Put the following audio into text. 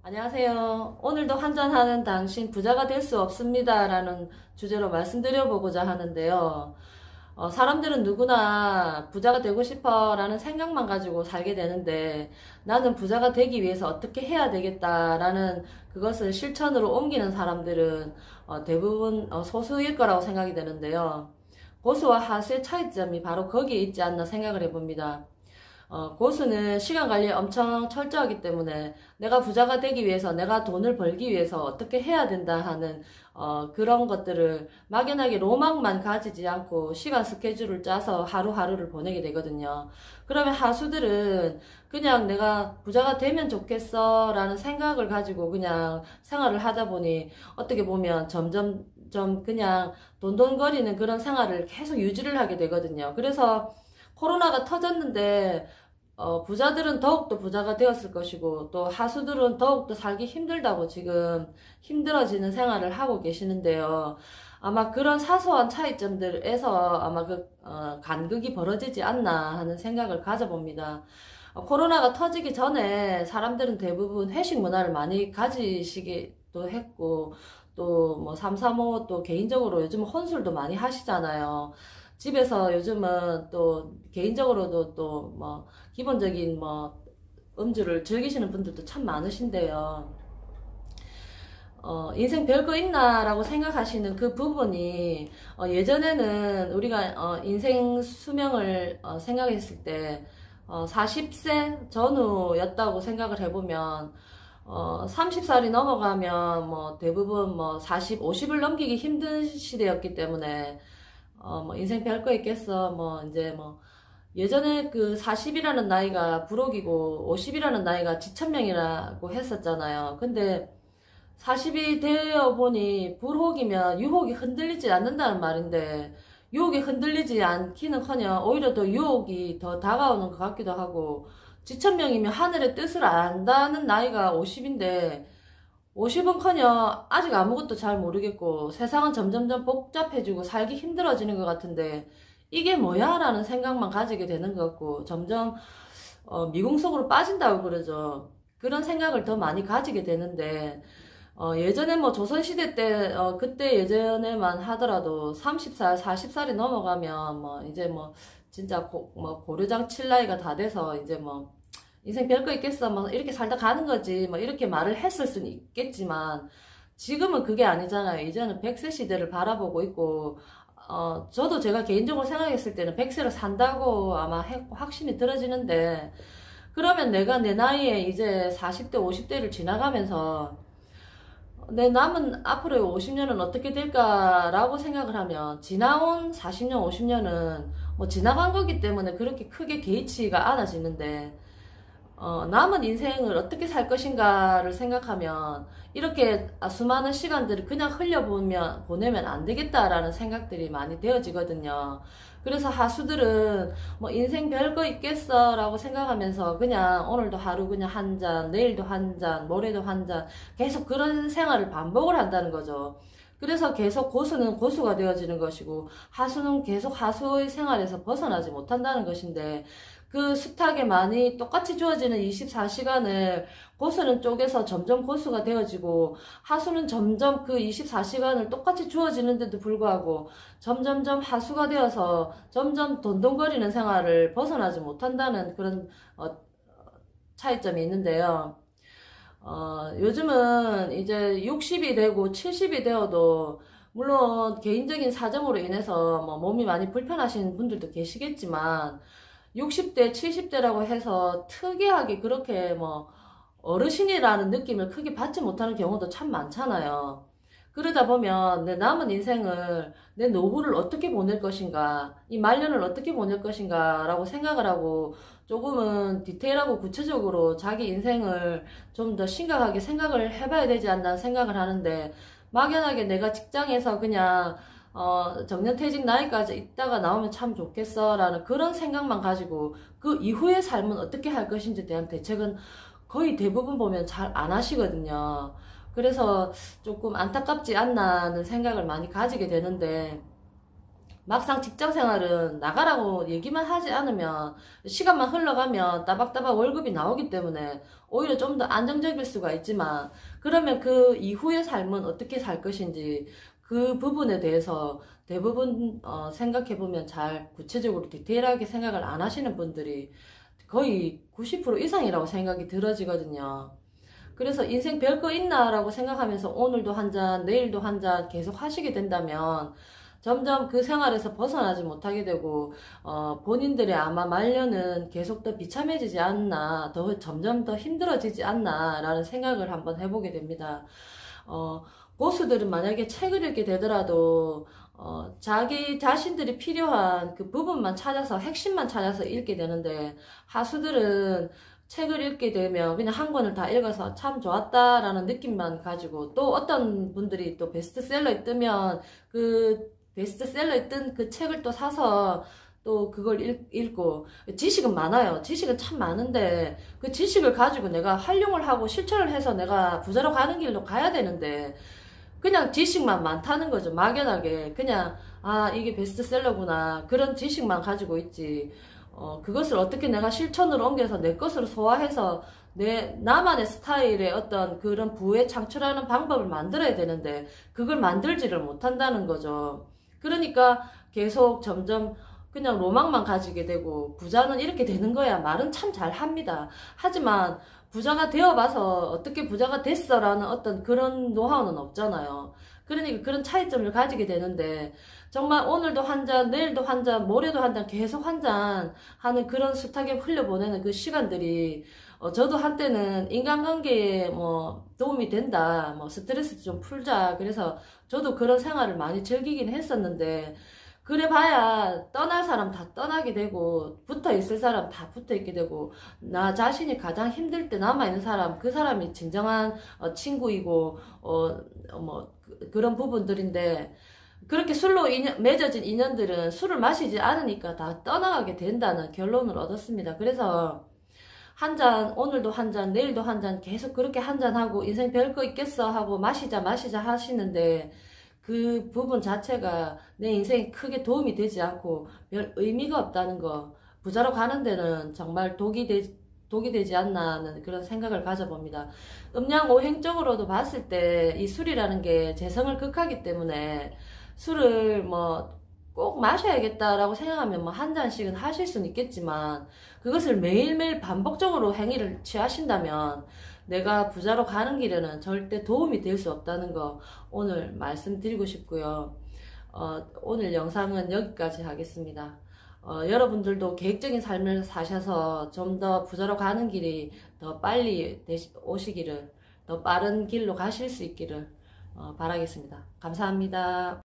안녕하세요. 오늘도 한잔하는 당신 부자가 될 수 없습니다. 라는 주제로 말씀드려보고자 하는데요. 사람들은 누구나 부자가 되고 싶어 라는 생각만 가지고 살게 되는데 나는 부자가 되기 위해서 어떻게 해야 되겠다라는 그것을 실천으로 옮기는 사람들은 대부분 소수일 거라고 생각이 되는데요. 고수와 하수의 차이점이 바로 거기에 있지 않나 생각을 해봅니다. 고수는 시간 관리에 엄청 철저하기 때문에 내가 부자가 되기 위해서 내가 돈을 벌기 위해서 어떻게 해야 된다 하는 그런 것들을 막연하게 로망만 가지지 않고 시간 스케줄을 짜서 하루하루를 보내게 되거든요. 그러면 하수들은 그냥 내가 부자가 되면 좋겠어 라는 생각을 가지고 그냥 생활을 하다 보니 어떻게 보면 점점 좀 그냥 돈돈거리는 그런 생활을 계속 유지를 하게 되거든요. 그래서 코로나가 터졌는데 부자들은 더욱더 부자가 되었을 것이고 또 하수들은 더욱더 살기 힘들다고 지금 힘들어지는 생활을 하고 계시는데요. 아마 그런 사소한 차이점들에서 아마 간극이 벌어지지 않나 하는 생각을 가져봅니다. 코로나가 터지기 전에 사람들은 대부분 회식 문화를 많이 가지시기도 했고 또 뭐 삼삼오오 또 개인적으로 요즘 혼술도 많이 하시잖아요. 집에서 요즘은 또 개인적으로도 또 뭐 기본적인 뭐 음주를 즐기시는 분들도 참 많으신데요. 인생 별거 있나라고 생각하시는 그 부분이 예전에는 우리가 인생 수명을 생각했을 때 40세 전후였다고 생각을 해보면 30살이 넘어가면 뭐 대부분 뭐 40, 50을 넘기기 힘든 시대였기 때문에 뭐 인생 별거 있겠어 뭐 이제 뭐 예전에 그 40이라는 나이가 부록이고 50이라는 나이가 지천명이라고 했었잖아요. 근데 40이 되어 보니 불혹이면 유혹이 흔들리지 않는다는 말인데 유혹이 흔들리지 않기는커녕 오히려 더 유혹이 더 다가오는 것 같기도 하고 지천명이면 하늘의 뜻을 안다는 나이가 50인데 50은커녕 아직 아무것도 잘 모르겠고 세상은 점점점 복잡해지고 살기 힘들어지는 것 같은데 이게 뭐야? 라는 생각만 가지게 되는 것 같고 점점 미궁 속으로 빠진다고 그러죠. 그런 생각을 더 많이 가지게 되는데 예전에 뭐 조선시대 때 그때 예전에만 하더라도 30살, 40살이 넘어가면 뭐 이제 뭐 진짜 뭐 고려장 칠 나이가 다 돼서 이제 뭐 인생 별거 있겠어 뭐 이렇게 살다 가는 거지 뭐 이렇게 말을 했을 수는 있겠지만 지금은 그게 아니잖아요. 이제는 100세 시대를 바라보고 있고 저도 제가 개인적으로 생각했을 때는 100세를 산다고 아마 확신이 들어지는데 그러면 내가 내 나이에 이제 40대 50대를 지나가면서 내 남은 앞으로의 50년은 어떻게 될까라고 생각을 하면 지나온 40년 50년은 뭐 지나간 거기 때문에 그렇게 크게 개의치가 않아지는데 남은 인생을 어떻게 살 것인가를 생각하면 이렇게 수많은 시간들을 그냥 보내면 안 되겠다라는 생각들이 많이 되어지거든요. 그래서 하수들은 뭐 인생 별거 있겠어 라고 생각하면서 그냥 오늘도 하루 그냥 한 잔, 내일도 한 잔, 모레도 한 잔 계속 그런 생활을 반복을 한다는 거죠. 그래서 계속 고수는 고수가 되어지는 것이고 하수는 계속 하수의 생활에서 벗어나지 못한다는 것인데 그 숱하게 많이 똑같이 주어지는 24시간을 고수는 쪼개서 점점 고수가 되어지고 하수는 점점 그 24시간을 똑같이 주어지는데도 불구하고 점점점 하수가 되어서 점점 돈돈거리는 생활을 벗어나지 못한다는 그런 차이점이 있는데요. 요즘은 이제 60이 되고 70이 되어도 물론 개인적인 사정으로 인해서 뭐 몸이 많이 불편하신 분들도 계시겠지만 60대, 70대라고 해서 특이하게 그렇게 뭐 어르신이라는 느낌을 크게 받지 못하는 경우도 참 많잖아요. 그러다 보면 내 남은 인생을 내 노후를 어떻게 보낼 것인가, 이 말년을 어떻게 보낼 것인가 라고 생각을 하고 조금은 디테일하고 구체적으로 자기 인생을 좀 더 심각하게 생각을 해봐야 되지 않나 생각을 하는데 막연하게 내가 직장에서 그냥 정년퇴직 나이까지 있다가 나오면 참 좋겠어 라는 그런 생각만 가지고 그 이후의 삶은 어떻게 할 것인지에 대한 대책은 거의 대부분 보면 잘 안 하시거든요. 그래서 조금 안타깝지 않나 하는 생각을 많이 가지게 되는데 막상 직장 생활은 나가라고 얘기만 하지 않으면 시간만 흘러가면 따박따박 월급이 나오기 때문에 오히려 좀 더 안정적일 수가 있지만 그러면 그 이후의 삶은 어떻게 살 것인지 그 부분에 대해서 대부분 생각해보면 잘 구체적으로 디테일하게 생각을 안 하시는 분들이 거의 90% 이상이라고 생각이 들어지거든요. 그래서 인생 별거 있나라고 생각하면서 오늘도 한 잔, 내일도 한 잔 계속 하시게 된다면 점점 그 생활에서 벗어나지 못하게 되고 본인들의 아마 말년은 계속 더 비참해지지 않나, 점점 더 힘들어지지 않나 라는 생각을 한번 해보게 됩니다. 고수들은 만약에 책을 읽게 되더라도 자기 자신들이 필요한 그 부분만 찾아서 핵심만 찾아서 읽게 되는데 하수들은 책을 읽게 되면 그냥 한 권을 다 읽어서 참 좋았다라는 느낌만 가지고 또 어떤 분들이 또 베스트셀러에 뜨면 그 베스트셀러에 뜬 그 책을 또 사서 또 그걸 읽고 지식은 많아요. 지식은 참 많은데 그 지식을 가지고 내가 활용을 하고 실천을 해서 내가 부자로 가는 길로 가야 되는데 그냥 지식만 많다는 거죠. 막연하게 그냥 아 이게 베스트셀러구나 그런 지식만 가지고 있지 그것을 어떻게 내가 실천으로 옮겨서 내 것으로 소화해서 나만의 스타일의 어떤 그런 부에 창출하는 방법을 만들어야 되는데 그걸 만들지를 못한다는 거죠. 그러니까 계속 점점 그냥 로망만 가지게 되고 부자는 이렇게 되는 거야. 말은 참 잘합니다. 하지만 부자가 되어봐서 어떻게 부자가 됐어 라는 어떤 그런 노하우는 없잖아요. 그러니까 그런 차이점을 가지게 되는데 정말 오늘도 한 잔, 내일도 한 잔, 모레도 한 잔, 계속 한 잔 하는 그런 숱하게 흘려보내는 그 시간들이 저도 한때는 인간관계에 뭐 도움이 된다, 뭐 스트레스 좀 풀자 그래서 저도 그런 생활을 많이 즐기긴 했었는데 그래 봐야 떠날 사람 다 떠나게 되고 붙어 있을 사람 다 붙어 있게 되고 나 자신이 가장 힘들 때 남아 있는 사람 그 사람이 진정한 친구이고 뭐 그런 부분들인데 그렇게 술로 맺어진 인연들은 술을 마시지 않으니까 다 떠나가게 된다는 결론을 얻었습니다. 그래서 한 잔, 오늘도 한 잔, 내일도 한 잔 계속 그렇게 한 잔하고 인생 별거 있겠어 하고 마시자 하시는데 그 부분 자체가 내 인생에 크게 도움이 되지 않고 별 의미가 없다는 거 부자로 가는 데는 정말 독이 되지 않나 하는 그런 생각을 가져봅니다. 음양오행적으로도 봤을 때 이 술이라는 게 재성을 극하기 때문에 술을 뭐 꼭 마셔야겠다라고 생각하면 뭐 한 잔씩은 하실 수는 있겠지만 그것을 매일매일 반복적으로 행위를 취하신다면 내가 부자로 가는 길에는 절대 도움이 될 수 없다는 거 오늘 말씀드리고 싶고요. 오늘 영상은 여기까지 하겠습니다. 여러분들도 계획적인 삶을 사셔서 좀 더 부자로 가는 길이 더 빨리 오시기를, 더 빠른 길로 가실 수 있기를 바라겠습니다. 감사합니다.